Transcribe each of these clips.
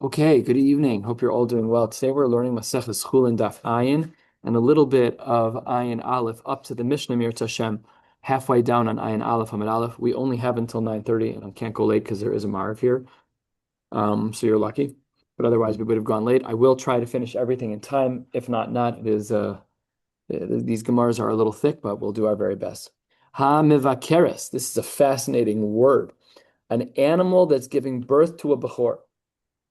Okay, good evening. Hope you're all doing well. Today we're learning Maseches Chullin Daf Ayin and a little bit of Ayin Aleph up to the Mishnah Mir Tashem, halfway down on Ayin Aleph Hamid Aleph. We only have until 9:30 and I can't go late because there is a Marv here. So you're lucky. But otherwise we would have gone late. I will try to finish everything in time. If not. It is these Gemaras are a little thick, but we'll do our very best. Ha mivakeres. This is a fascinating word. An animal that's giving birth to a Bechor.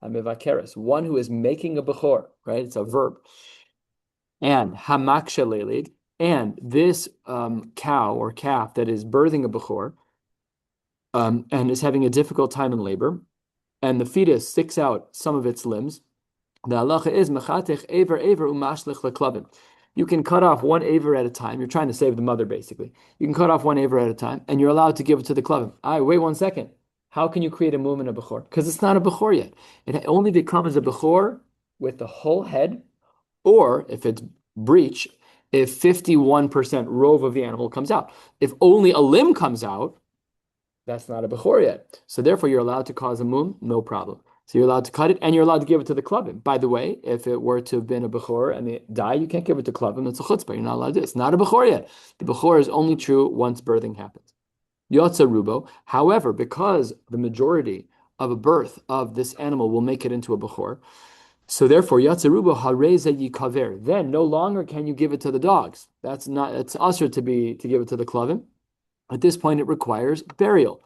Amivakeres, one who is making a bechor, right? It's a verb. And hamakshalelid, and this cow or calf that is birthing a bechor and is having a difficult time in labor, and the fetus sticks out some of its limbs. The halacha is mechatech aver umashlich leklavim. You can cut off one aver at a time. You're trying to save the mother, basically. You can cut off one aver at a time, and you're allowed to give it to the klavim. Wait 1 second. How can you create a movement of Bechor? Because it's not a Bechor yet. It only becomes a Bechor with the whole head, or if it's breech, if 51% rove of the animal comes out. If only a limb comes out, that's not a Bechor yet. So therefore, you're allowed to cause a mum, no problem. So you're allowed to cut it, and you're allowed to give it to the klavim. By the way, if it were to have been a Bechor and they die, you can't give it to klavim. It's a chutzpah. You're not allowed to. It's not a Bechor yet. The Bechor is only true once birthing happens. Yotza rubo. However, because the majority of a birth of this animal will make it into a bechor, so therefore yotza rubo hareza yikaver. Then no longer can you give it to the dogs. It's usher to give it to the klavim. At this point, it requires burial,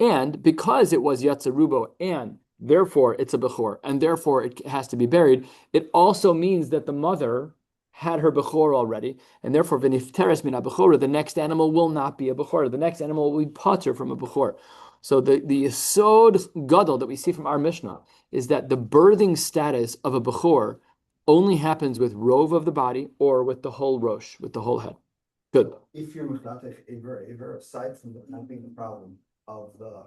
and because it was yotza rubo, and therefore it's a bechor, and therefore it has to be buried. It also means that the mother had her bechor already, and therefore v'nifteres min bechora, the next animal will not be a bechor. The next animal will be pater from a bechor. So the yesod gadol that we see from our Mishnah is that the birthing status of a bechor only happens with rove of the body or with the whole rosh, with the whole head. Good. If you're mechatech aver, aside from not being the problem of the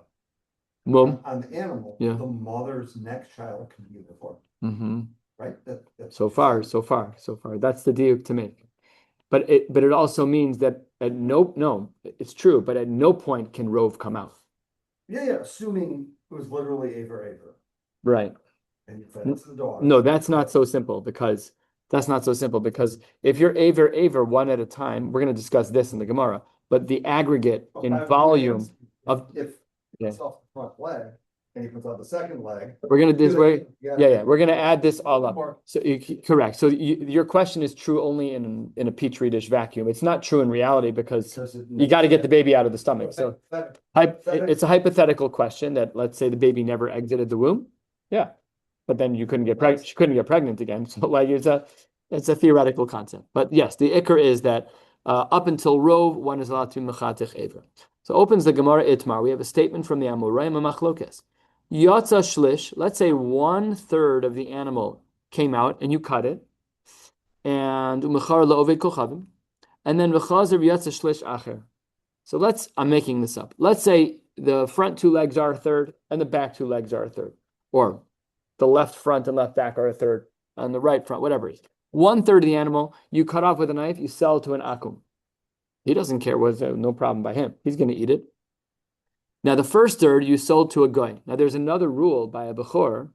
Mum. on the animal, Yeah. the mother's next child can be before. Mm-hmm. Right? That's so far. That's the diuk to make. But it also means that it's true, but at no point can rove come out. Yeah, assuming it was literally aver. Right. And you fed it to the dog. No, that's not so simple because if you're aver one at a time, we're going to discuss this in the Gemara, but the aggregate in volume of if it's off the front leg and he puts on the second leg, we're going to this way. Yeah. We're going to add this all up. So correct. So your question is true only in a petri dish vacuum. It's not true in reality because you got to get the baby out of the stomach. So it's a hypothetical question that, let's say, the baby never exited the womb. Yeah. But then she couldn't get pregnant again. So it's a theoretical concept. But yes, the ikar is that up until rove, one is allowed to mechatech aver. So opens the Gemara Itmar. We have a statement from the Amoraim Machlokes. Yatza shlish. Let's say 1/3 of the animal came out and you cut it, and umechar laoved kochavim, and then v'chazer yatza shlish acher. So I'm making this up. Let's say the front 2 legs are 1/3 and the back 2 legs are 1/3, or the left front and left back are 1/3, and the right front, whatever it is. 1/3 of the animal you cut off with a knife, you sell to an akum. He doesn't care, no problem by him. He's going to eat it. Now, the first 1/3 you sold to a goy. Now, there's another rule by a bechor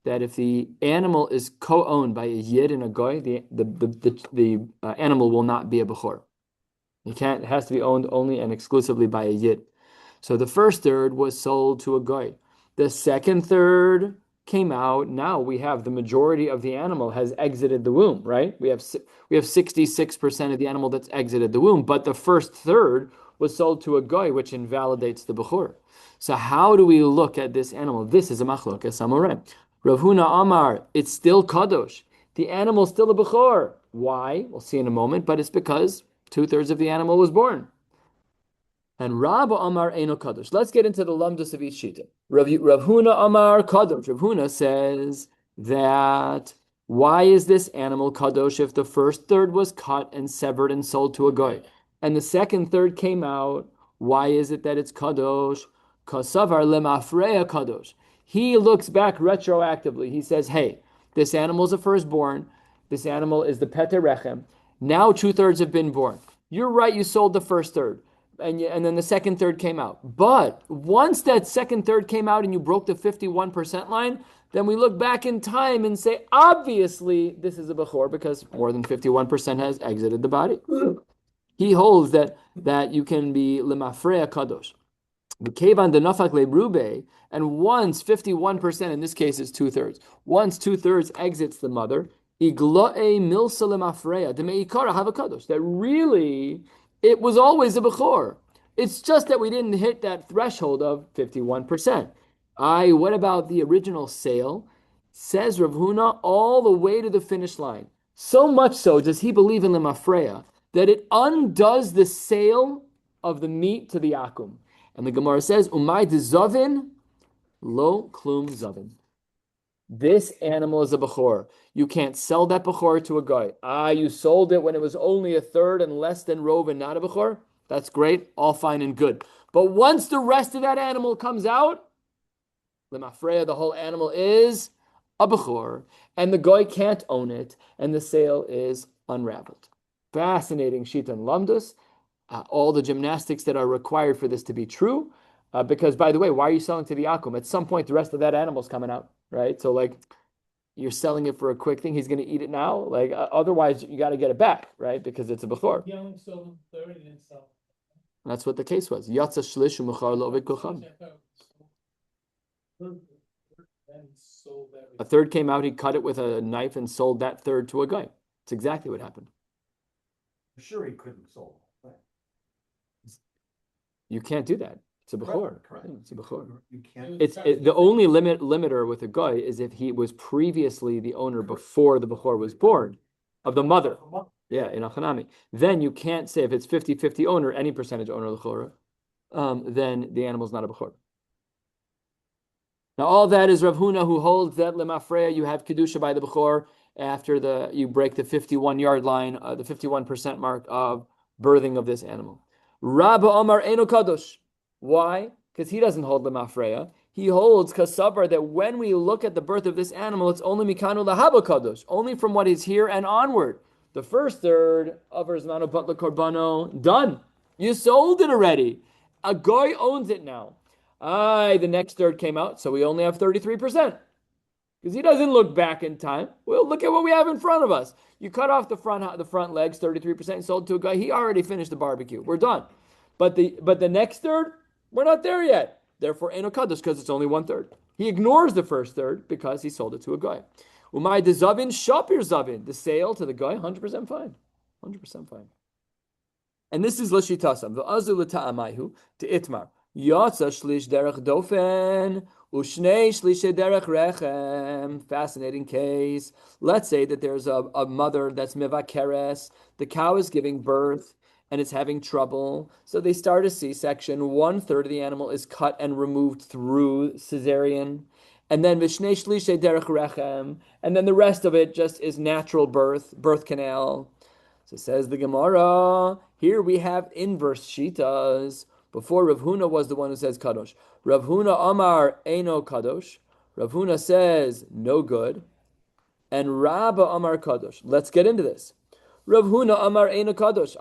that if the animal is co-owned by a yid and a goy, the animal will not be a bechor. It has to be owned only and exclusively by a yid. So the first 1/3 was sold to a goy. The second 1/3 came out. Now we have the majority of the animal has exited the womb, right? We have 66% of the animal that's exited the womb, but the first 1/3 was sold to a goy, which invalidates the bechor. So how do we look at this animal? This is a machlokes amoraim. Rav Huna Amar, it's still kadosh. The animal's still a bechor. Why? We'll see in a moment, but it's because 2/3 of the animal was born. And Rabba Amar Eino Kadosh. Let's get into the lamdus of each shita. Rav Huna Amar Kadosh. Rav Huna says that why is this animal kadosh if the first 1/3 was cut and severed and sold to a goy, and the second 1/3 came out? Why is it that it's kadosh? Kasavar lemafreya kadosh. He looks back retroactively. He says, "Hey, this animal is a firstborn. This animal is the pete rechem. Now 2/3 have been born. You're right. You sold the first 1/3." And then the second 1/3 came out. But once that second 1/3 came out and you broke the 51% line, then we look back in time and say, obviously, this is a Bechor because more than 51% has exited the body. He holds that you can be Lemafreya Kadosh. The Kevan de Nafak Lebrube, and once 51%, in this case is 2/3, once 2/3 exits the mother, Igloe Milsa Lemafreya, de Meikara have a Kadosh. That really, it was always a Bechor. It's just that we didn't hit that threshold of 51%. What about the original sale? Says Rav Huna all the way to the finish line. So much so does he believe in Lemafreya that it undoes the sale of the meat to the akum. And the Gemara says, Umay de Zavin, lo klum Zavin. This animal is a Bechor. You can't sell that Bechor to a guy. You sold it when it was only 1/3 and less than Rov and not a Bechor. That's great, all fine and good. But once the rest of that animal comes out, Lemafreya, the whole animal is a Bechor, and the guy can't own it, and the sale is unraveled. Fascinating Shita and Lamdus. All the gymnastics that are required for this to be true. Because, by the way, why are you selling to the Akum? At some point, the rest of that animal's coming out, right? So, like, you're selling it for a quick thing. He's going to eat it now. Like, otherwise, you got to get it back, right? Because it's a Bechor. He only sold him 30 and then sell. That's what the case was. Yatsa shlishu mechar lo ovid kocham. A third came out. He cut it with a knife and sold that third to a guy. It's exactly what happened. For sure he couldn't sold. You can't do that. It's a Bechor. Correct. It's a Bechor. You can't. The only limiter with a guy is if he was previously the owner before the Bechor was born of the mother. Yeah, in Achanami. Then you can't say if it's 50-50 owner, any percentage owner of the Bechor, then the animal's not a Bechor. Now all that is Rav Huna, who holds that Lemafreya, you have Kedusha by the Bechor after you break the 51-yard line, the 51% mark of birthing of this animal. Rabba Omar Eno Kadosh. Why? Because he doesn't hold Lemafreya. He holds Kasavar that when we look at the birth of this animal, it's only Mikanu Lahaba Kadosh, only from what is here and onward. The first third of Zmano Batla Korbano, done. You sold it already. A guy owns it now. The next third came out, so we only have 33%. Because he doesn't look back in time. Well, look at what we have in front of us. You cut off the front legs, 33%, and sold to a guy. He already finished the barbecue. We're done. But the next third, we're not there yet. Therefore, Eno Kadosh, because it's only 1/3. He ignores the first third because he sold it to a guy. Umay de Zavin, Shapir Zavin. The sale to the guy, 100% fine. 100% fine. And this is Lashitasam. The Azul Ta'amayu to Itmar. Yatsa Shlish Derech Dofen. Ushnei Shlishe Derech Rechem. Fascinating case. Let's say that there's a mother that's Mivakeres. The cow is giving birth and it's having trouble. So they start a C-section. 1/3 of the animal is cut and removed through cesarean. And then Vishnei Shlishe Derech Rechem. And then the rest of it just is natural birth canal. So says the Gemara. Here we have inverse shitas. Before Rav Huna was the one who says Kadosh. Rav Huna Amar Eino Kadosh. Rav Huna says no good. And Rabba Amar Kadosh. Let's get into this. Rav Huna Amar Eino Kadosh.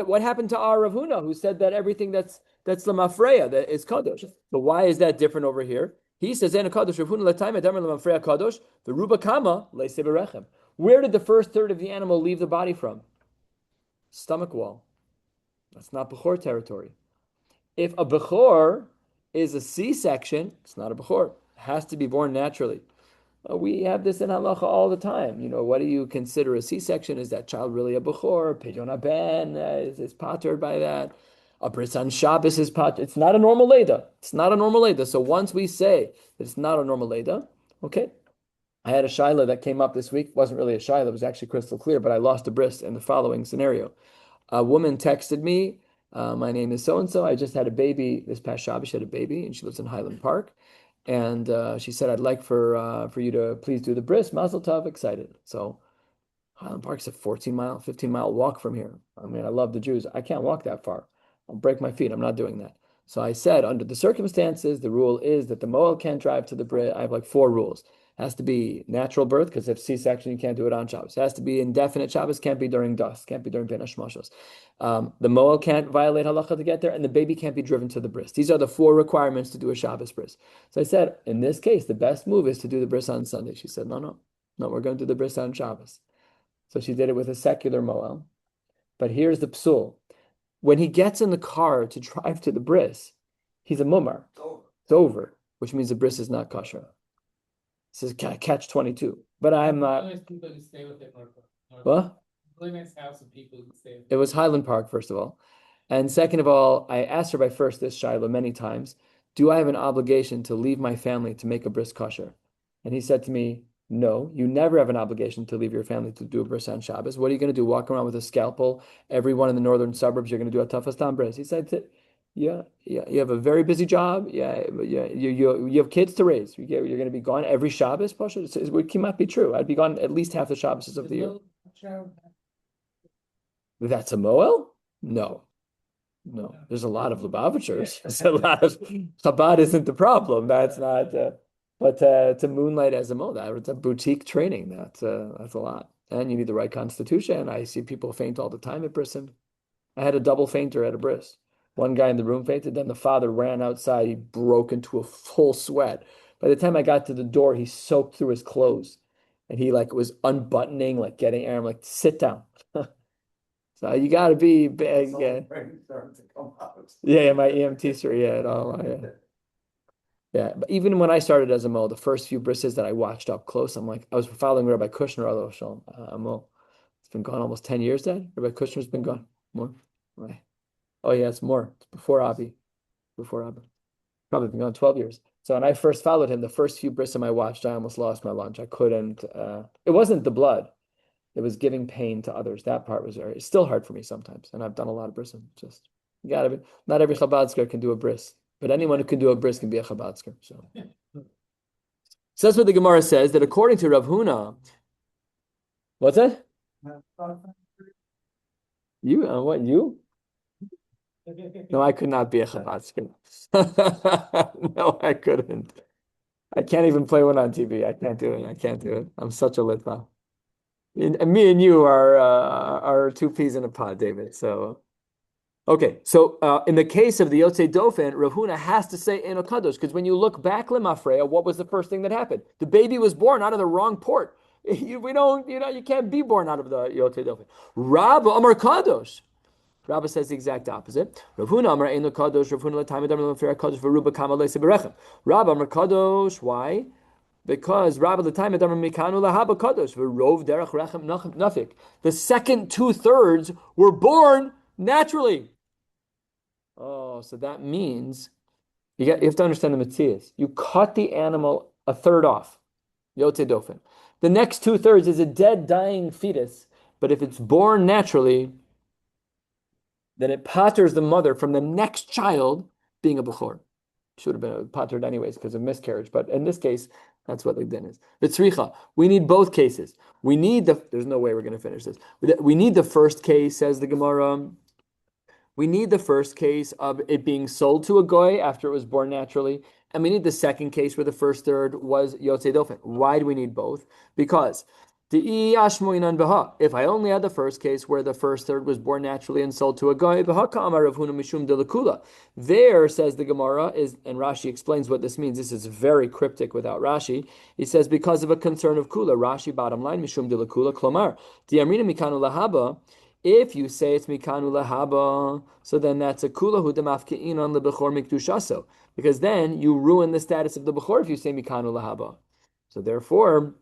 What happened to our Rav Huna who said that everything that's Lemafreya that is Kadosh? But why is that different over here? He says Eino Kadosh. Rav Huna Lataim Adamer Lemafreya Kadosh. The Ruba Kama Leise Berechem. Where did the first third of the animal leave the body from? Stomach wall. That's not Bechor territory. If a Bechor is a C-section, it's not a Bechor. It has to be born naturally. We have this in halacha all the time. What do you consider a C-section? Is that child really a Bechor? Pidyon haben is pattered by that. A bris on Shabbos is pattered. It's not a normal leda. It's not a normal leda. So once we say that it's not a normal leda, okay. I had a shaila that came up this week. It wasn't really a shaila. It was actually crystal clear, but I lost a bris in the following scenario. A woman texted me, my name is so-and-so. I just had a baby this past Shabbos. She had a baby, and she lives in Highland Park. And she said, I'd like for you to please do the bris. Mazel tov, excited. So Highland Park's a 15-mile walk from here. I mean, I love the Jews. I can't walk that far. I'll break my feet. I'm not doing that. So I said, under the circumstances, the rule is that the Moel can't drive to the bris. I have like 4 rules. It has to be natural birth, because if C-section, you can't do it on Shabbos. It has to be indefinite Shabbos, can't be during dusk, can't be during Ben Hashmashos. The Moel can't violate halacha to get there, and the baby can't be driven to the bris. These are the 4 requirements to do a Shabbos bris. So I said, in this case, the best move is to do the bris on Sunday. She said, no, we're going to do the bris on Shabbos. So she did it with a secular Moel. But here's the psul. When he gets in the car to drive to the bris, he's a mumar. It's over, which means the bris is not kosher. This is catch 22. But I'm not. People who stay with it, What? Really nice house of people who stay with It was Highland Park, first of all. And second of all, I asked her by first this Shiloh many times, do I have an obligation to leave my family to make a bris kosher? And he said to me, no, you never have an obligation to leave your family to do a bris on Shabbos. What are you going to do? Walk around with a scalpel? Everyone in the northern suburbs, you're going to do a tafastan bris. He said, yeah, you have a very busy job. Yeah, you have kids to raise. You're going to be gone every Shabbos, Pasha? It cannot be true. I'd be gone at least half the Shabbos of the year. That's a Moel? No. There's a lot of Lubavitchers. There's a lot of Chabad isn't the problem. That's not. But to moonlight as a Moel, it's a boutique training. That's a lot, and you need the right constitution. I see people faint all the time at Brisim. I had a double fainter at a bris. One guy in the room fainted, then the father ran outside. He broke into a full sweat. By the time I got to the door, he soaked through his clothes, and he was unbuttoning, getting air. I'm like, sit down. So you got to be big. Yeah, my EMT sir, yeah. But even when I started as a Mo, the first few brises that I watched up close, I was following Rabbi Kushner, Mo. It's been gone almost 10 years. Then Rabbi Kushner's been gone more. Right. Oh yeah, it's more. It's before Abi. Probably been gone 12 years. So when I first followed him, the first few brisim I watched, I almost lost my lunch. I couldn't. It wasn't the blood. It was giving pain to others. That part was it's still hard for me sometimes. And I've done a lot of brisim. Just, you gotta be, not every Chabadsker can do a bris, but anyone who can do a bris can be a Chabadsker. So that's what the Gemara says, that according to Rav Huna, what's that? You? What, you? No, I could not be a Chabadsker. No, I couldn't. I can't even play one on TV. I can't do it. I'm such a litva. And me and you are 2 peas in a pod, David. So, okay. So in the case of the Yotzei Dofen, Rav Huna has to say Eno Kadosh, because when you look back, Lemafreya, what was the first thing that happened? The baby was born out of the wrong port. You can't be born out of the Yotzei Dofen. Rabba Amar Kadosh. Rabba says the exact opposite. Rav Huna Amar Eno Kadosh. Rav Huna L'Taimid Amar L'Mafreya Kadosh V'Ruba Kama Leise Berechem. Rabba Amar Kadosh. Why? Because Rabbi L'Taimid Amar Mikanu Lahaba Kadosh V'Rov Derech Rechem Nafik. The second 2/3 were born naturally. Oh, so that means you have to understand the Metzias. You cut the animal a third off. Yotzei Dofen. The next 2/3 is a dead, dying fetus. But if it's born naturally, then it patters the mother from the next child being a Bechor. Should have been pattered anyways because of miscarriage. But in this case, that's what the din is. B'tzricha, we need both cases. There's no way we're going to finish this. We need the first case, says the Gemara. We need the first case of it being sold to a goy after it was born naturally. And we need the second case where the first third was Yotzei Dofen. Why do we need both? Because if I only had the first case where the first third was born naturally and sold to a goy, there, says the Gemara, and Rashi explains what this means. This is very cryptic without Rashi. He says because of a concern of kula. Rashi, bottom line, mishum de kula, klomar diamrina mikanu lahaba. If you say it's mikanu lahaba, so then that's a kula hu demafkein on the bechor mikdushaso, because then you ruin the status of the bechor if you say mikanu lahaba. So therefore,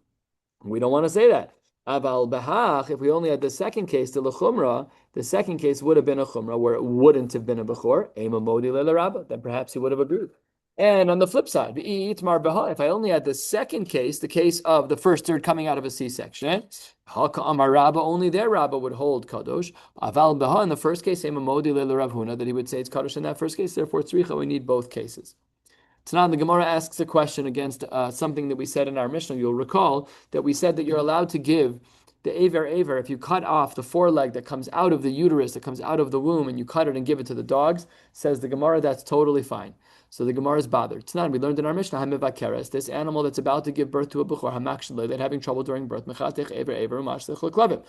we don't want to say that. Aval behach, if we only had the second case, the lechumra, the second case would have been a chumra where it wouldn't have been a bechor, ema modi le'lerabba, then perhaps he would have agreed. And on the flip side, if I only had the second case, the case of the first third coming out of a C-section, only their rabba would hold kadosh. Aval beha, in the first case, ema modi le'lerav huna, that he would say it's kadosh in that first case. Therefore, tzricha, we need both cases. Tanan, the Gemara asks a question against something that we said in our Mishnah. You'll recall that we said that you're allowed to give the aver if you cut off the foreleg that comes out of the uterus, that comes out of the womb, and you cut it and give it to the dogs. Says the Gemara, that's totally fine. So the Gemara is bothered. It's not. We learned in our Mishnah, Hamivakeres, this animal that's about to give birth to a Bechor, Hamakshale, that having trouble during birth, Mechatech, Ever, Ever, Mashlech, Leklavim.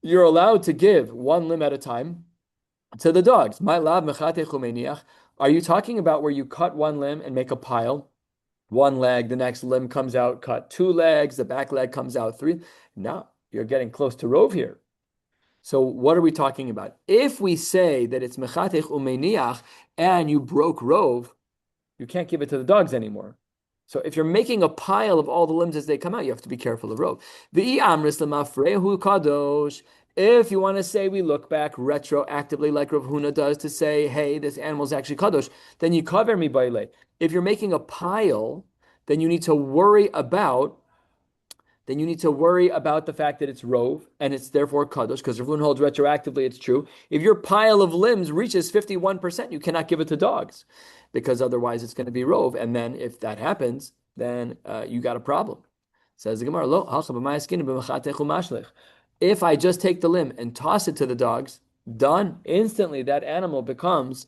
You're allowed to give one limb at a time to the dogs. My lab, Mechatech, Umeniach. Are you talking about where you cut one limb and make a pile? One leg, the next limb comes out, cut two legs, the back leg comes out three. No, you're getting close to rov here. So what are we talking about? If we say that it's mechatech umeniach and you broke rov, you can't give it to the dogs anymore. So if you're making a pile of all the limbs as they come out, you have to be careful of rov. If you want to say we look back retroactively like Rav Huna does to say, hey, this animal is actually kadosh, then you cover mi baile. If you're making a pile, then you need to worry about the fact that it's rov and it's therefore kadosh, because Rav Huna holds retroactively it's true. If your pile of limbs reaches 51%, you cannot give it to dogs, because otherwise it's going to be rov. And then if that happens, then you got a problem. Says the Gemara, if I just take the limb and toss it to the dogs, done. Instantly, that animal becomes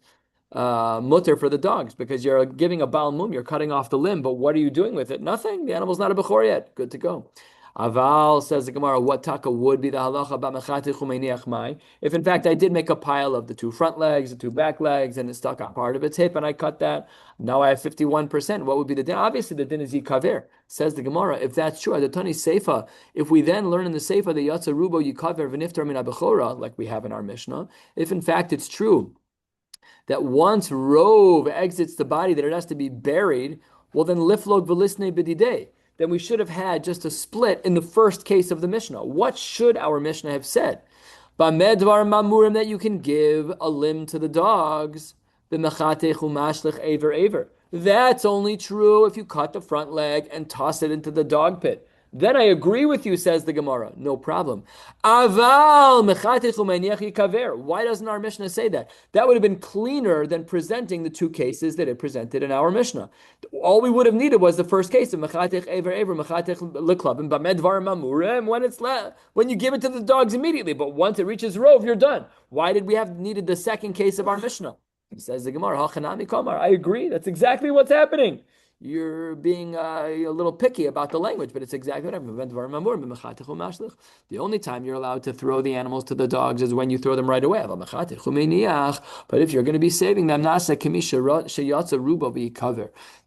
mutter for the dogs, because you're giving a Baal Mum, you're cutting off the limb, but what are you doing with it? Nothing. The animal's not a Bechor yet. Good to go. Aval, says the Gemara, what taka would be the halacha about mechatech umeiniach mai? If in fact I did make a pile of the two front legs, the two back legs, and it stuck on part of its hip, and I cut that, now I have 51%. What would be the din? Obviously, the din is yikaver. Says the Gemara, if that's true, Adatani Seifa, if we then learn in the Seifa the yatsa rubo yikaver v'niftar min abechora, like we have in our Mishnah, if in fact it's true that once rov exits the body that it has to be buried, well then liflog v'lisnei b'didei, then we should have had just a split in the first case of the Mishnah. What should our Mishnah have said? Bamedvar mamurim, that you can give a limb to the dogs. B'mechatech umashlich aver aver. That's only true if you cut the front leg and toss it into the dog pit. Then I agree with you, says the Gemara. No problem. Aval mechatech umeiniach yikaver. Why doesn't our Mishnah say that? That would have been cleaner than presenting the two cases that it presented in our Mishnah. All we would have needed was the first case of mechatech aver aver, mechatech leklavim, bamedvar mamurem, when you give it to the dogs immediately. But once it reaches rov, you're done. Why did we have needed the second case of our Mishnah? He says the Gemara, Hachanami Kamar. I agree. That's exactly what's happening. You're being a little picky about the language, but it's exactly what happened. The only time you're allowed to throw the animals to the dogs is when you throw them right away. But if you're going to be saving them,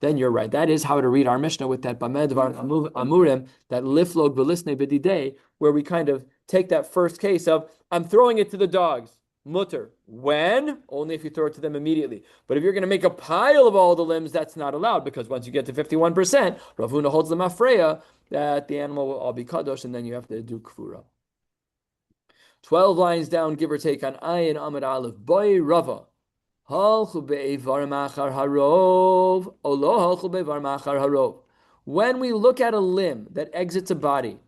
then you're right. That is how to read our Mishnah with that amurim, that liflog v'lisnei b'didei, where we kind of take that first case of, I'm throwing it to the dogs. Mutter. When? Only if you throw it to them immediately. But if you're going to make a pile of all the limbs, that's not allowed, because once you get to 51%, Rav Huna holds the mafreya that the animal will all be kadosh, and then you have to do kfura. 12 lines down, give or take, on Ayin Amid Aleph. Boy Rava. When we look at a limb that exits a body,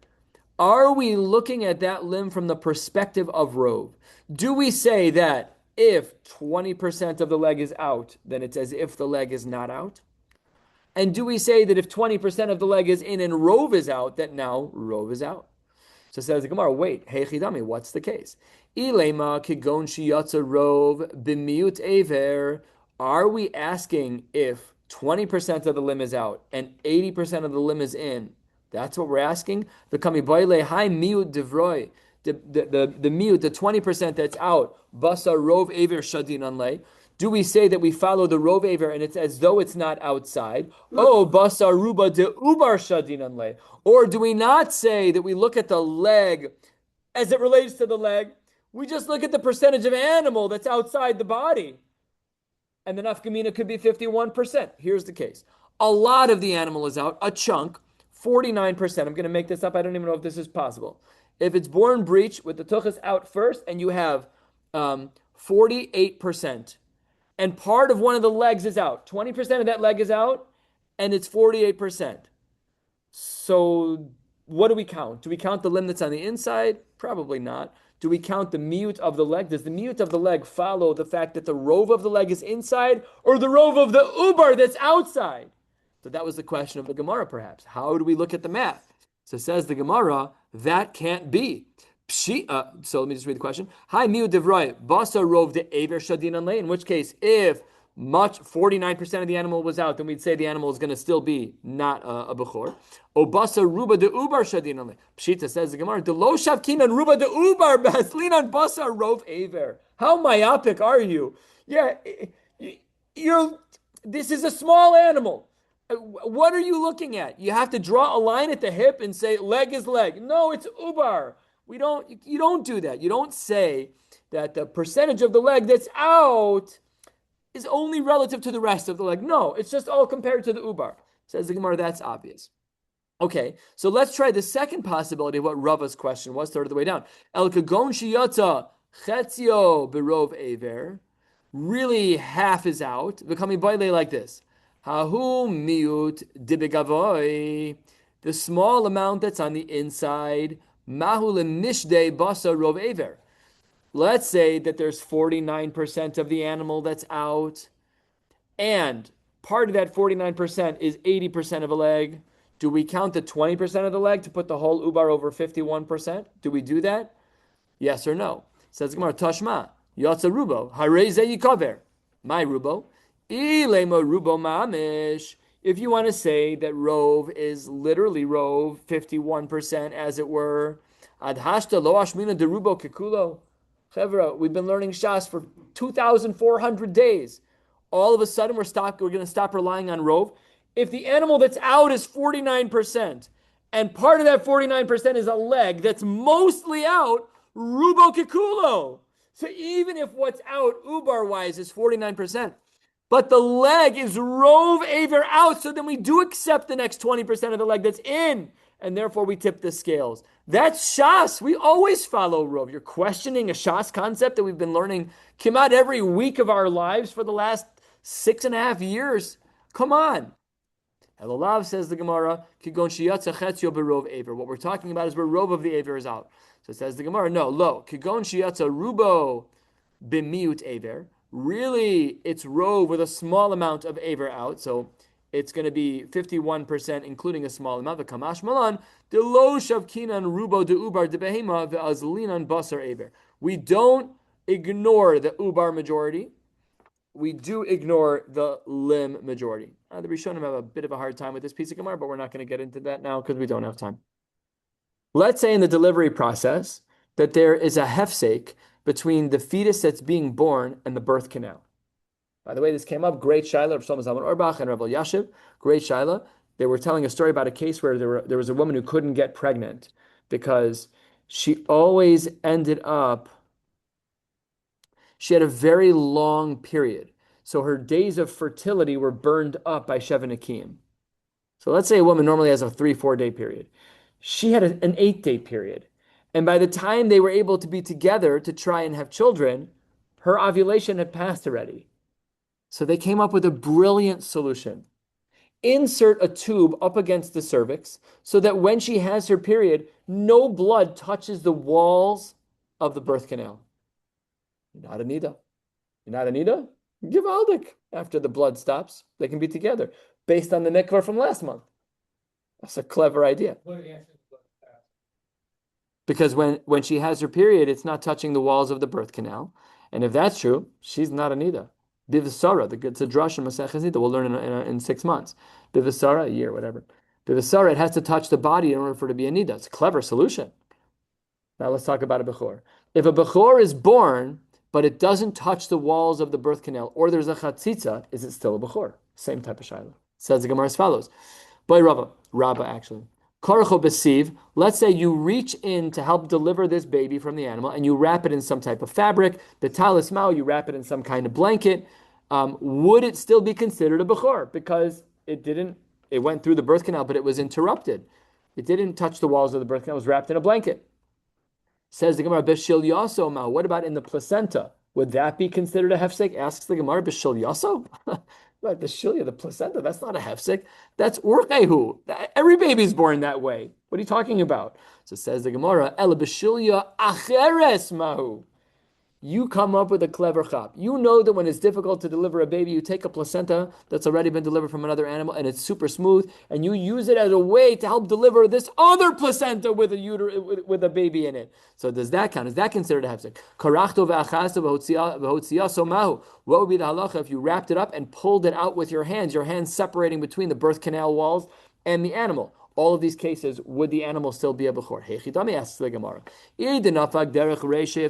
are we looking at that limb from the perspective of rov? Do we say that if 20% of the leg is out, then it's as if the leg is not out? And do we say that if 20% of the leg is in and rov is out, that now rov is out? So says the Gemara, wait, hey chidami, what's the case? Ilema kigon shiyatza rov b'miut aver. Are we asking if 20% of the limb is out and 80% of the limb is in? That's what we're asking. The kami boile high miut divroi. The miut, the 20% that's out, basa rov aver shadin anlay. Do we say that we follow the rov aver and it's as though it's not outside? Oh, basa ruba de ubar shadin anlay. Or do we not say that we look at the leg as it relates to the leg? We just look at the percentage of animal that's outside the body. And the nafkamina could be 51%. Here's the case. A lot of the animal is out, a chunk, 49%. I'm going to make this up. I don't even know if this is possible. If it's born breech with the tuchus out first and you have 48%, and part of one of the legs is out, 20% of that leg is out, and it's 48%. So what do we count? Do we count the limb that's on the inside? Probably not. Do we count the miut of the leg? Does the miut of the leg follow the fact that the rov of the leg is inside, or the rov of the ubar that's outside? So that was the question of the Gemara, perhaps. How do we look at the math? So says the Gemara, that can't be. So let me just read the question. Hi, miu devroi, basa rov de aver shadin anle. In which case, if much 49% of the animal was out, then we'd say the animal is going to still be not a bechor. Obasa ruba de ubar shadin ale. Pshita says the Gemara, de lo shavkin and ruba de ubar baslinan basa rov aver. How myopic are you? Yeah, you're. This is a small animal. What are you looking at? You have to draw a line at the hip and say leg is leg. No, it's ubar. You don't do that. You don't say that the percentage of the leg that's out is only relative to the rest of the leg. No, it's just all compared to the ubar. Says the Gemara, that's obvious. Okay, so let's try the second possibility of what Rava's question was, third of the way down. El kagon shiyata chetzio berov aver. Really, half is out. Becoming baile like this. Hahu miut dibigavoy. The small amount that's on the inside. Mahu lemishde basa rov aver. Let's say that there's 49% of the animal that's out, and part of that 49% is 80% of a leg. Do we count the 20% of the leg to put the whole ubar over 51%? Do we do that? Yes or no? Says Gemara, Tashma, Yatsa Rubo, Hareze Yikaver, my Rubo, Ilema Rubo Mamish. If you want to say that Rove is literally Rove, 51% as it were, Adhashta Lo Ashmina de Rubo Kikulo. Chevra, we've been learning Shas for 2,400 days. All of a sudden, we're going to stop relying on Rove. If the animal that's out is 49%, and part of that 49% is a leg that's mostly out, Rubo Kikulo. So even if what's out, ubar-wise, is 49%, but the leg is Rove Aver out, so then we do accept the next 20% of the leg that's in, and therefore we tip the scales. That's Shas. We always follow Rove. You're questioning a Shas concept that we've been learning Kimat every week of our lives for the last 6.5 years. Come on. Elolav, says the Gemara, Kigon shiyatza chetzio berov aver. What we're talking about is where Rove of the aver is out. So it says the Gemara, no, lo, Kigon shiyatza rubo bimiut aver. Really, it's Rove with a small amount of aver out. So it's going to be 51%, including a small amount. The Kamash Malan, the lo shavkinan rubo de ubar de behema ve'azlinan basar aver. We don't ignore the ubar majority. We do ignore the limb majority. The Rishonim have a bit of a hard time with this piece of Gemara, but we're not going to get into that now because we don't have time. Let's say in the delivery process that there is a hefsek between the fetus that's being born and the birth canal. By the way, this came up, great Shaila, Rav Shlomo Zalman Auerbach and Rav Yashiv, great Shaila. They were telling a story about a case where there was a woman who couldn't get pregnant because she always ended up, she had a very long period. So her days of fertility were burned up by Sheva Nekiim. So let's say a woman normally has a 3-4 day period. She had an 8-day period. And by the time they were able to be together to try and have children, her ovulation had passed already. So they came up with a brilliant solution. Insert a tube up against the cervix so that when she has her period, no blood touches the walls of the birth canal. You're not a nida. You're not a nida? Give aldik. After the blood stops, they can be together. Based on the mikvah from last month. That's a clever idea. Because when she has her period, it's not touching the walls of the birth canal. And if that's true, she's not a nida. Bivasara, it's a drush in Maseches Nida, we'll learn in 6 months. Bivasara, a year, whatever. Bivasara, it has to touch the body in order for it to be a nida. It's a clever solution. Now let's talk about a bechor. If a bechor is born, but it doesn't touch the walls of the birth canal, or there's a chatzitza, is it still a bechor? Same type of shaila. Says the Gemara as follows. By Rabba actually. Korcho besiv, let's say you reach in to help deliver this baby from the animal and you wrap it in some type of fabric, the talis mao, you wrap it in some kind of blanket. Would it still be considered a bechor? Because it went through the birth canal, but it was interrupted. It didn't touch the walls of the birth canal, it was wrapped in a blanket. Says the Gemara, Bishil Yaso Mao, what about in the placenta? Would that be considered a hefsek? Asks the Gemara, Bishil Yaso? Like the shilya, the placenta, that's not a hefsek. That's urchehu. Every baby's born that way. What are you talking about? So says the Gemara, El b'shilya acheres mahu. You come up with a clever chop. You know that when it's difficult to deliver a baby, you take a placenta that's already been delivered from another animal and it's super smooth, and you use it as a way to help deliver this other placenta with a baby in it. So does that count? Is that considered a hefsek? Karachto ve'achasto v'hotziaso mahu. What would be the halacha if you wrapped it up and pulled it out with your hands separating between the birth canal walls and the animal? All of these cases, would the animal still be a bechor? Hechidami asks the Gemara. If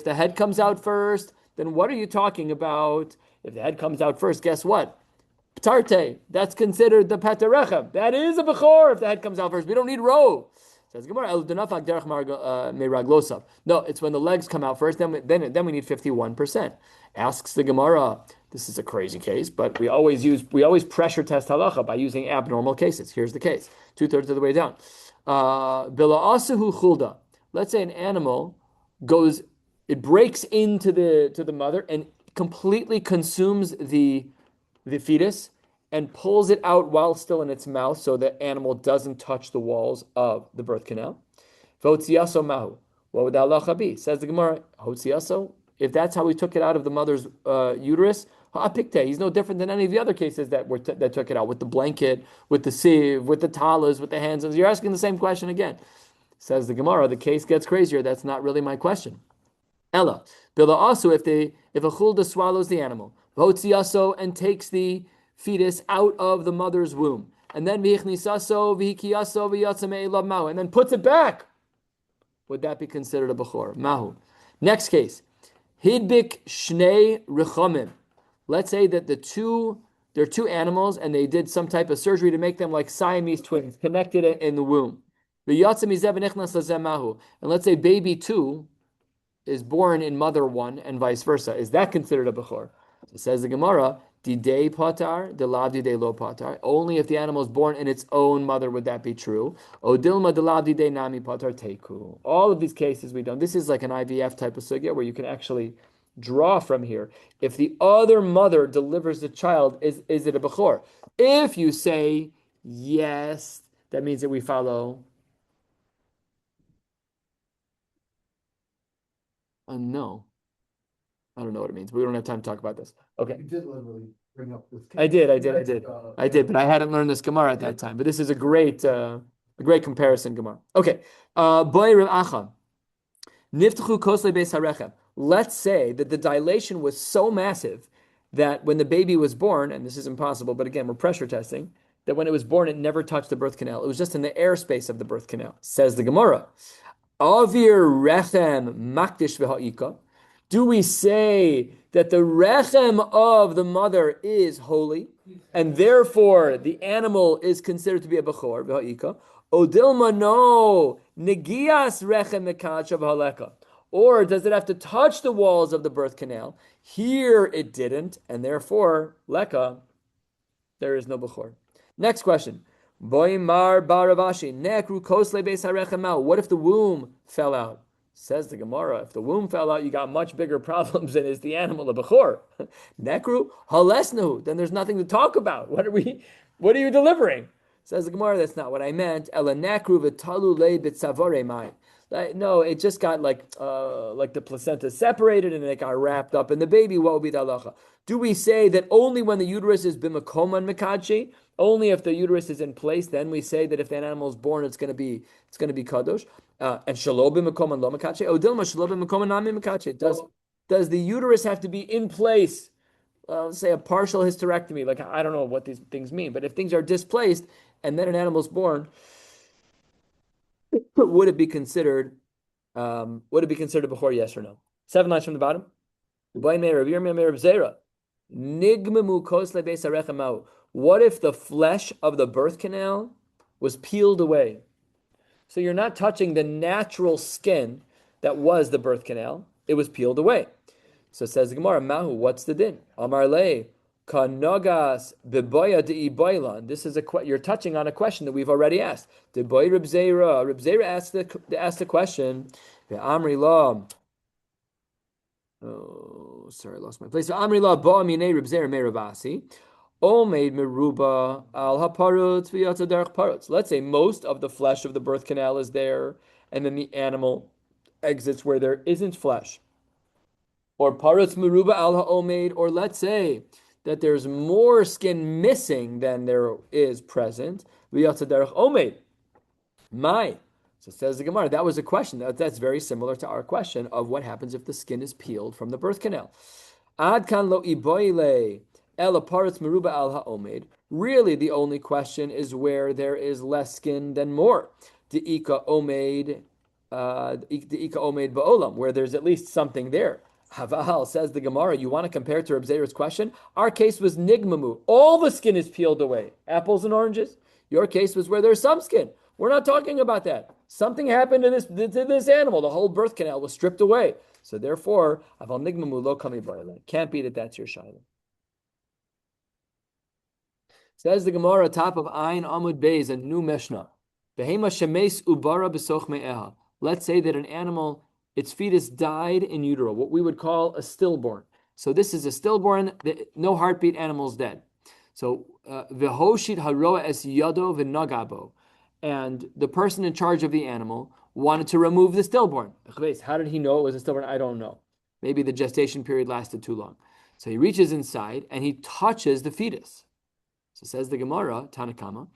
the head comes out first, then what are you talking about? If the head comes out first, guess what? Ptarte, that's considered the petarechem. That is a bechor if the head comes out first. We don't need row. Says Gemara, no, it's when the legs come out first, then we need 51%. Asks the Gemara, this is a crazy case, but we always pressure test halacha by using abnormal cases. Here's the case, 2/3 of the way down. Let's say an animal breaks into the mother and completely consumes the fetus and pulls it out while still in its mouth so the animal doesn't touch the walls of the birth canal. V'hotziaso mahu. What would the halacha be? Says the Gemara, hotziaso, if that's how we took it out of the mother's uterus, ha'apikte, he's no different than any of the other cases that took it out, with the blanket, with the sieve, with the talas, with the hands. You're asking the same question again. Says the Gemara, the case gets crazier. That's not really my question. Ella, bila also if a chulda swallows the animal, v'hotziaso, and takes the fetus out of the mother's womb, and then vichnisaso v'hikiyaso v'yatzamei elav mahu, and then puts it back, would that be considered a bechor? Mahu. Next case, hidbik shnei rechamim. Let's say that they're two animals, and they did some type of surgery to make them like Siamese twins, connected in the womb. And let's say baby 2 is born in mother 1, and vice versa. Is that considered a bechor? So says the Gemara, didei patar, delav didei lo patar. Only if the animal is born in its own mother would that be true. Odilma delav didei nami patar teku. All of these cases we don't. This is like an IVF type of sugya where you can actually draw from here. If the other mother delivers the child, is it a bechor? If you say yes, that means that we follow. No. I don't know what it means, but we don't have time to talk about this. Okay. You did literally bring up this case. I did, but I hadn't learned this Gemara at that time. But this is a great comparison Gemara. Okay. Let's say that the dilation was so massive that when the baby was born, and this is impossible, but again, we're pressure testing, that when it was born, it never touched the birth canal. It was just in the airspace of the birth canal. Says the Gemara. Avir rechem makdish v'ha'ika. Do we say that the rechem of the mother is holy, and therefore the animal is considered to be a bechor v'ha'ika? Odilma no negias rechem mekacha v'haleka. Or does it have to touch the walls of the birth canal? Here it didn't, and therefore leka, there is no bechor. Next question. Boimar baravashi nekru kosle beis harechem. What if the womb fell out? Says the Gemara, if the womb fell out, you got much bigger problems than is the animal a bechor. Nekru halesnu. Then there's nothing to talk about. What are you delivering? Says the Gemara, that's not what I meant. Ela nekru v'talu le b'tzavore mai. No, it just got like the placenta separated and it got wrapped up in the baby. What would be the halacha? Do we say that only when the uterus is bimakoman mekachi, only if the uterus is in place, then we say that if the animal is born, it's going to be kadosh? And shalo bimakoman lo mekachi. Odilma shalo bimakoman nami mekachi. Does the uterus have to be in place? Let's say a partial hysterectomy. Like I don't know what these things mean, but if things are displaced and then an animal's born, would it be considered a bechor, yes or no? 7 lines from the bottom. What if the flesh of the birth canal was peeled away? So you're not touching the natural skin that was the birth canal. It was peeled away. So it says the Gemara, Mahu, what's the din? Amar le, kanogas beboya de iboilan. This is you're touching on a question that we've already asked. De boy Reb Zera. Reb Zera asked the question. The Amri law. Oh, sorry, I lost my place. Amri law bo amine Reb Zera meravasi. Omeid meruba al haparutz v'yatza derech parutz. Let's say most of the flesh of the birth canal is there, and then the animal exits where there isn't flesh. or paratz meruba al ha'omed, or let's say that there's more skin missing than there is present. V'yatsa derech omed. My. So says the Gemara, that was a question. That's very similar to our question of what happens if the skin is peeled from the birth canal. Ad kan lo iboile ela paratz meruba al ha'omed. Really, the only question is where there is less skin than more. De'ika omed, de'ika omed ba'olam, where there's at least something there. Haval, says the Gemara, you want to compare to Reb Zeir's question? Our case was nigmamu. All the skin is peeled away. Apples and oranges. Your case was where there's some skin. We're not talking about that. Something happened to this animal. The whole birth canal was stripped away. So therefore, aval nigmamu lo kami b'ayla. Can't be that that's your shiur. Says the Gemara, top of Ayin Amud Beis, a new Mishnah. Behema shemes ubara b'soch me'eha. Let's say that an animal, its fetus died in utero, what we would call a stillborn. So this is a stillborn, no heartbeat, animal's dead. So v'hoshit haroa es yado v'nagabo. And the person in charge of the animal wanted to remove the stillborn. How did he know it was a stillborn? I don't know. Maybe the gestation period lasted too long. So he reaches inside and he touches the fetus. So says the Gemara, Tanakama,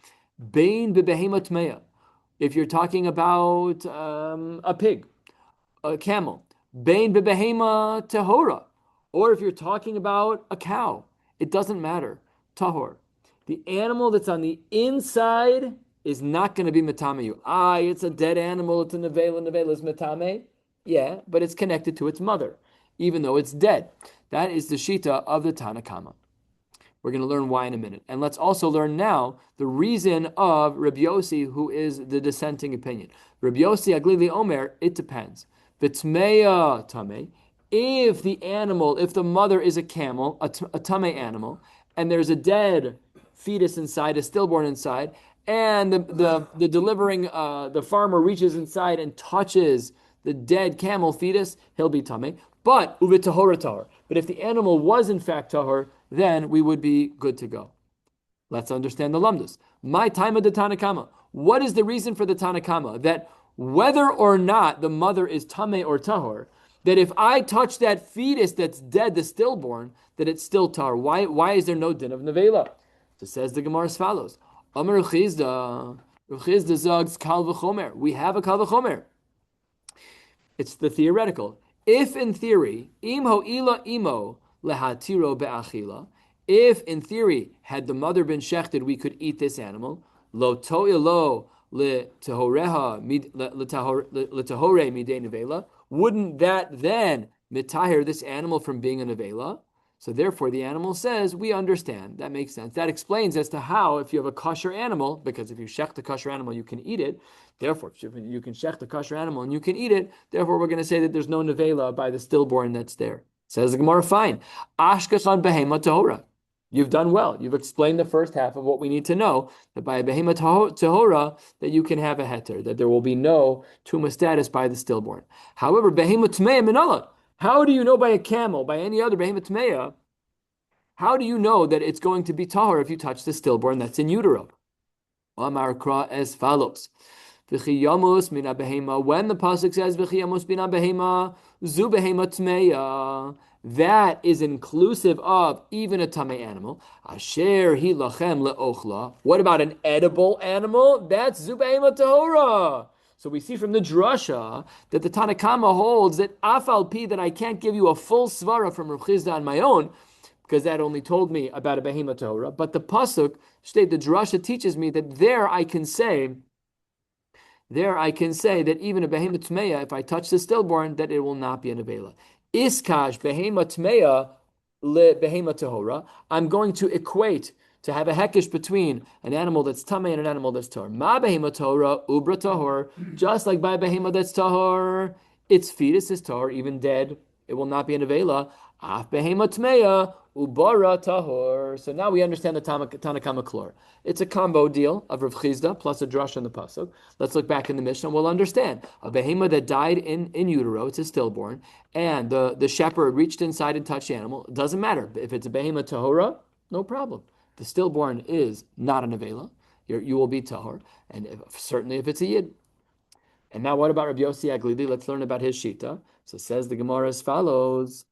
Bein bebehema tmeya. If you're talking about a pig, a camel, Bein bebehema tahora. Or if you're talking about a cow, it doesn't matter. Tahor. The animal that's on the inside is not going to be metame you. It's a dead animal, it's a nevela, nevela is metame. Yeah, but it's connected to its mother, even though it's dead. That is the shita of the Tanakama. We're going to learn why in a minute. And let's also learn now the reason of Rabbi Yossi, who is the dissenting opinion. Rabbi Yossi Aglili Omer, it depends. V'tmeya tame. If the mother is a camel, a tame animal, and there's a dead fetus inside, a stillborn inside, and the delivering, the farmer reaches inside and touches the dead camel fetus, he'll be tame. But uve tahora tahor. But if the animal was in fact tahor, then we would be good to go. Let's understand the lamdas. My time of the Tanakama. What is the reason for the Tanakama that whether or not the mother is tame or tahor, that if I touch that fetus that's dead, the stillborn, that it's still tahor? Why is there no din of nevela? So says the Gemara as follows. Amar Chizda zags kal v'chomer. We have a kal v'chomer. It's the theoretical. If in theory, im ho'ila imo lehatiro be'achila, if in theory, had the mother been shechted, we could eat this animal, lo to'ilo letahore midei nevela, wouldn't that then mitahir this animal from being a nevela? So therefore, the animal says, we understand. That makes sense. That explains as to how, if you have a kosher animal, because if you shech a kosher animal, you can eat it. Therefore, if you can shech a kosher animal and you can eat it, therefore we're going to say that there's no nevela by the stillborn that's there. Says the Gemara, fine. Ashkachan behema tahora. You've done well. You've explained the first half of what we need to know, that by a behema tahora, that you can have a heter, that there will be no tuma status by the stillborn. However, behema tmeya minala. How do you know by a camel, by any other behema tmeya, how do you know that it's going to be tahor if you touch the stillborn that's in utero? Amar kra as follows. V'chiyamus mina behema. When the pasuk says v'chiyamus mina behema, zu behema tmeya, that is inclusive of even a tamei animal. Asher hi lachem leochla. What about an edible animal? That's zu behema tahora. So we see from the drasha that the Tanakama holds that afal pi, that I can't give you a full svara from Rav Chizda on my own, because that only told me about a behema tahora. But the pasuk, the drasha teaches me that there I can say that even a behema tmeya, if I touch the stillborn, that it will not be a nevela. Iskash behema tmeya le behema tahora. I'm going to equate, to have a hekesh between an animal that's tamei and an animal that's tahor. Ma behema tahora ubra tahor. Just like by a behema that's tahor, its fetus is tahor, even dead, it will not be a nevela. Af behema tmeya ubara tahor. So now we understand the Tanakama klor. It's a combo deal of Rav Chizda plus a drush in the pasuk. Let's look back in the Mishnah. We'll understand a behema that died in utero, it's a stillborn, and the shepherd reached inside and touched the animal. It doesn't matter if it's a behema tahora, no problem. The stillborn is not a nevela. You will be tahor, and certainly if it's a yid. And now what about Rabbi Yossi Aglili? Let's learn about his shita. So says the Gemara as follows.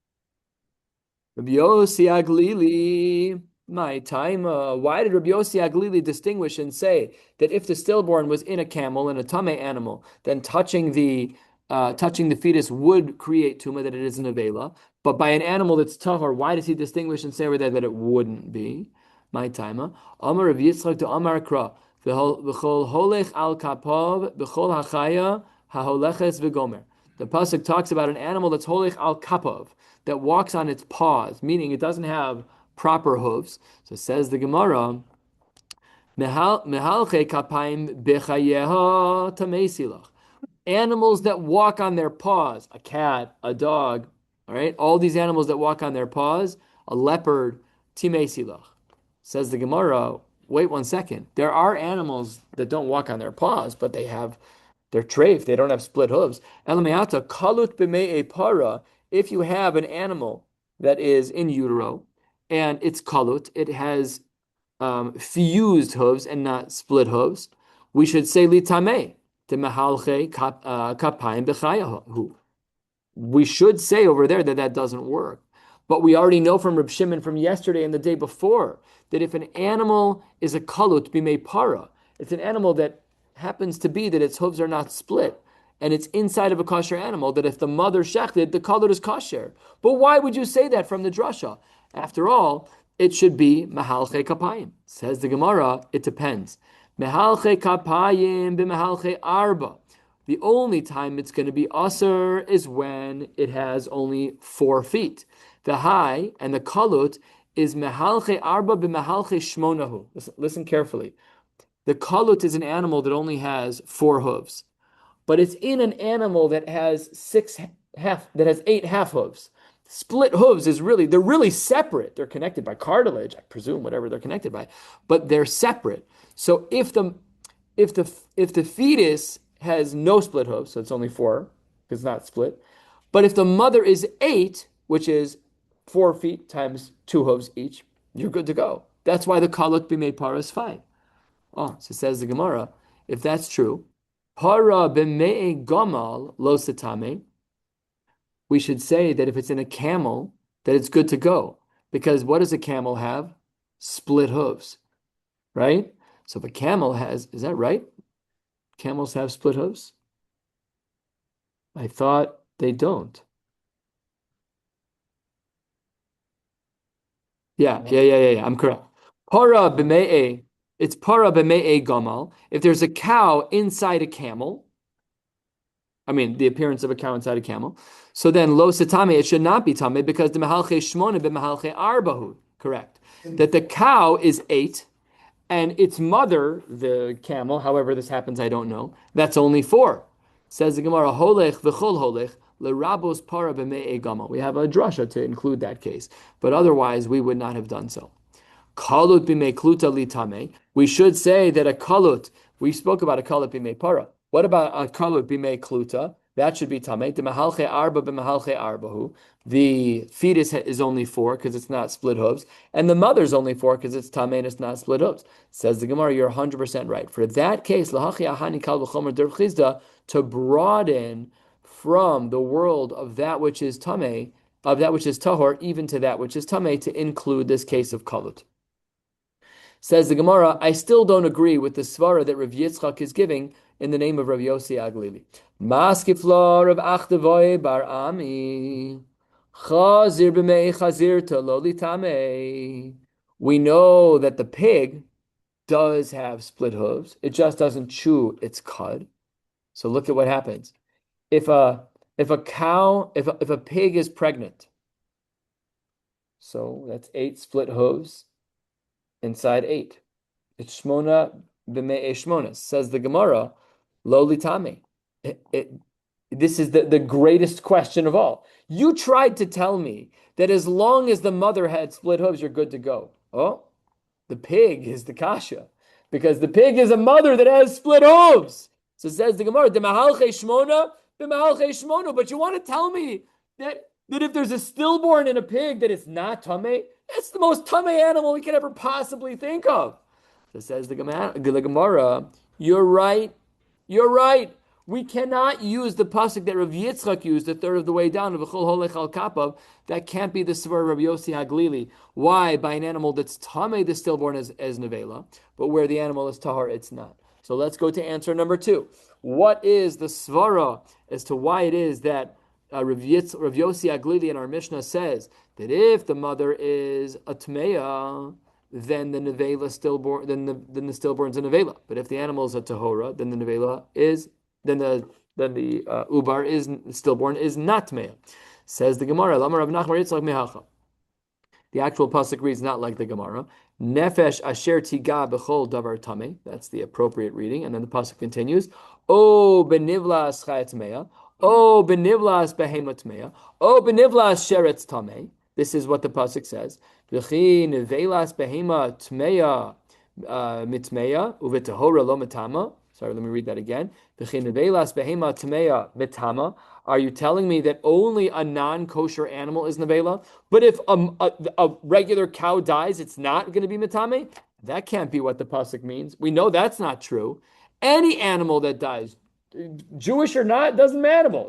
Rabbi Yossi Aglili, my time. Why did Rabbi Yossi Aglili distinguish and say that if the stillborn was in a camel and a tamei animal, then touching the fetus would create tuma, that it is an avela. But by an animal that's tahor, why does he distinguish and say over there that it wouldn't be? My timer. Amar Rav Yitzchak to Amar Kra. V'chol holech al kapov v'chol hachaya haholeches v'gomer. The pasuk talks about an animal that's holech al kapov, that walks on its paws, meaning it doesn't have proper hooves. So says the Gemara, Mehalche kapayim bechayeha tamesilach. Animals that walk on their paws, a cat, a dog, all right, all these animals that walk on their paws, a leopard, timesilach. Says the Gemara, wait 1 second. There are animals that don't walk on their paws, but they're treif, they don't have split hooves. Elameata kalut b'mei para. If you have an animal that is in utero and it's kalut, it has fused hooves and not split hooves, we should say litameh to mehalche kapayim b'chayahu. We should say over there that that doesn't work. But we already know from Reb Shimon from yesterday and the day before that if an animal is a kalut b'mei para, it's an animal that happens to be that its hooves are not split, and it's inside of a kosher animal, that if the mother shechted, the kalut is kosher. But why would you say that from the drasha? After all, it should be mehalche kapayim. Says the Gemara, it depends. Mehalche kapayim b'mehalche arba. The only time it's going to be aser is when it has only 4 feet. The high and the kalut is mehalche arba b'mehalche shmonahu. Listen carefully. The kalut is an animal that only has 4 hooves, but it's in an animal that has 8 half hooves. Split hooves they're really separate. They're connected by cartilage, I presume, whatever they're connected by, but they're separate. So if the fetus has no split hooves, so it's only 4, because it's not split. But if the mother is 8, which is 4 feet times 2 hooves each, you're good to go. That's why the kalut b'mei para is fine. Oh, so says the Gemara, if that's true, para b'mei gamal lo satame, we should say that if it's in a camel, that it's good to go. Because what does a camel have? Split hooves, right? So if a camel has, is that right? Camels have split hooves? I thought they don't. Yeah. I'm correct. Para b'me'e, it's para b'me'e gamal. If there's a cow inside a camel, I mean, the appearance of a cow inside a camel. So then, lo satame, it should not be tame because the mehalche shmona b'mehalche arbahu. Correct. That the cow is 8, and its mother, the camel, however this happens, I don't know, that's only 4. Says the Gemara, holech v'chol holech l'rabos para b'me'e gamal. We have a drasha to include that case, but otherwise we would not have done so. Kalut b'mei kluta litame. We should say that a kalut, we spoke about a kalut b'mei para. What about a kalut b'mei kluta? That should be tamei. The mahalche arba b'mahalche arbahu. The fetus is only 4 because it's not split hooves, and the mother's only 4 because it's tamei and it's not split hooves. Says the Gemara, you're 100% right. For that case, lahachi ahani kal v'chomer derv chizda, to broaden from the world of that which is tamei, of that which is tahor, even to that which is tamei, to include this case of kalut. Says the Gemara, I still don't agree with the svara that Rav Yitzchak is giving in the name of Rav Yossi Aglili. Maskifla Rav Achdavoy bar Ami. Chazir b'mei chazir teloli tamei. We know that the pig does have split hooves. It just doesn't chew its cud. So look at what happens. If a pig is pregnant, so that's 8 split hooves inside 8. It's shmona b'me'e shmona. Says the Gemara, lo litame. This is the greatest question of all. You tried to tell me that as long as the mother had split hooves, you're good to go. Oh, the pig is the kasha, because the pig is a mother that has split hooves. So says the Gemara, "D'mahalche shmona, b'mahalche shmona." But you want to tell me that if there's a stillborn in a pig that it's not tamei? That's the most tamei animal we could ever possibly think of. So says the Gemara, you're right. You're right. we cannot use the pasuk that Rav Yitzchak used a third of the way down of V'chol holech al kapav. That can't be the svar of Rabbi Yossi Haglili. Why? By an animal that's tamei, the stillborn as nevela, but where the animal is tahor, it's not. So let's go to answer number 2. What is the svara as to why it is that Rav Yossi Haglili in our Mishnah says that if the mother is a tmeya, then the nevela stillborn, then the stillborn's a nevela. But if the animal is a tahora, then the nevela is the ubar is stillborn is not tmeya. Says the Gemara, Lamar Rav Nachman Yitzchak mehacha. The actual pasuk reads not like the Gemara. Nefesh asher tiga b'chol davar tameh. That's the appropriate reading, and then the pasuk continues. O benivlas chayet tmeya. O benivlas behema tmeya. O benivlas sheretz tameh. This is what the pasuk says. V'chi nevelas behema tmeya mitmeya uv'tahora lo mitama. Sorry, let me read that again. V'chi nevelas behema tmeya mitama. Are you telling me that only a non-kosher animal is nevela? But if a regular cow dies, it's not going to be mitame? That can't be what the pasuk means. We know that's not true. Any animal that dies, Jewish or not, doesn't matter.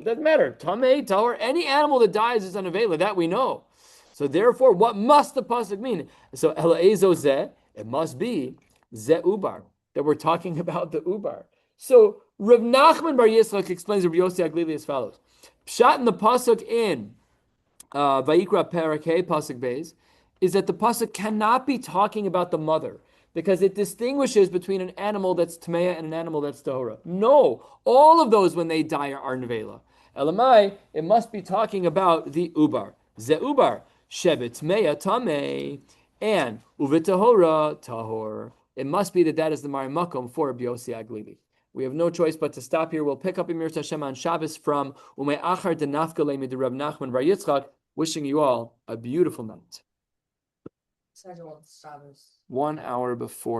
Tameh, tahor, any animal that dies is a nevela. That we know. So therefore, what must the pasuk mean? So elaezo zeh, it must be zeh ubar, that we're talking about the ubar. So Rav Nachman Bar Yitzchak explains Rabbi Yossi Haglili as follows. Pshat in the pasuk in Vayikra Parakeh pasuk Beis is that the pasuk cannot be talking about the mother because it distinguishes between an animal that's tmeya and an animal that's tahora. No, all of those when they die are nevela. Elamai, it must be talking about the ubar. Ze ubar shevet tmeya tameh and uvitahora tahor. It must be that is the Mari Makom for Rabbi Yossi Haglili. We have no choice but to stop here. We'll pick up Emir Hashem on Shabbos from Umei Achar Denafka Leimi de Rab Nachman Bar Yitzchak. Wishing you all a beautiful night. 1 hour before